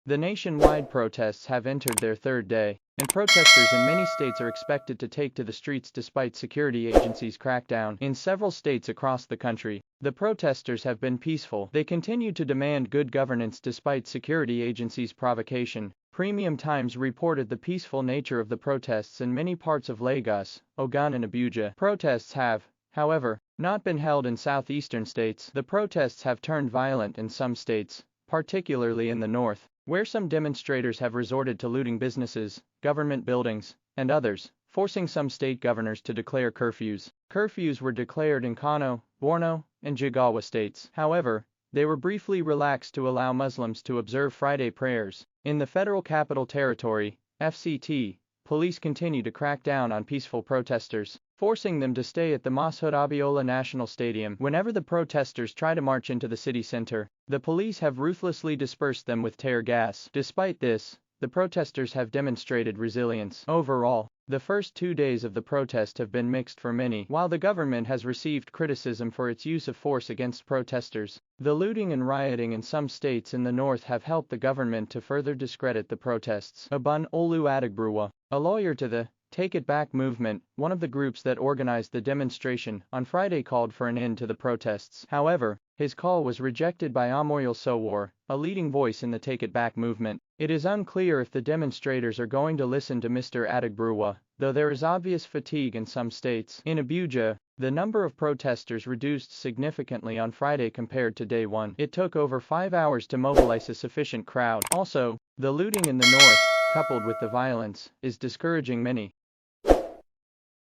The nationwide protests have entered their third day, and protesters in many states are expected to take to the streets despite security agencies' crackdown. In several states across the country, the protesters have been peaceful. They continue to demand good governance despite security agencies' provocation. Premium Times reported the peaceful nature of the protests in many parts of Lagos, Ogun and Abuja. Protests have, however, not been held in southeastern states. The protests have turned violent in some states, particularly in the north, where some demonstrators have resorted to looting businesses, government buildings, and others, forcing some state governors to declare curfews. Curfews were declared in Kano, Borno, and Jigawa states. However, they were briefly relaxed to allow Muslims to observe Friday prayers. In the Federal Capital Territory, FCT, police continue to crack down on peaceful protesters, forcing them to stay at the Mashood Abiola National Stadium. Whenever the protesters try to march into the city center, the police have ruthlessly dispersed them with tear gas. Despite this, the protesters have demonstrated resilience. Overall, the first 2 days of the protest have been mixed for many. While the government has received criticism for its use of force against protesters, the looting and rioting in some states in the north have helped the government to further discredit the protests. Abun Olu Adigbruwa, a lawyer to the Take It Back movement, one of the groups that organized the demonstration, on Friday called for an end to the protests. However, his call was rejected by Amoyal Sowore, a leading voice in the Take It Back movement. It is unclear if the demonstrators are going to listen to Mr. Adigbruwa, though there is obvious fatigue in some states. In Abuja, the number of protesters reduced significantly on Friday compared to day one. It took over 5 hours to mobilize a sufficient crowd. Also, the looting in the north, coupled with the violence, is discouraging many.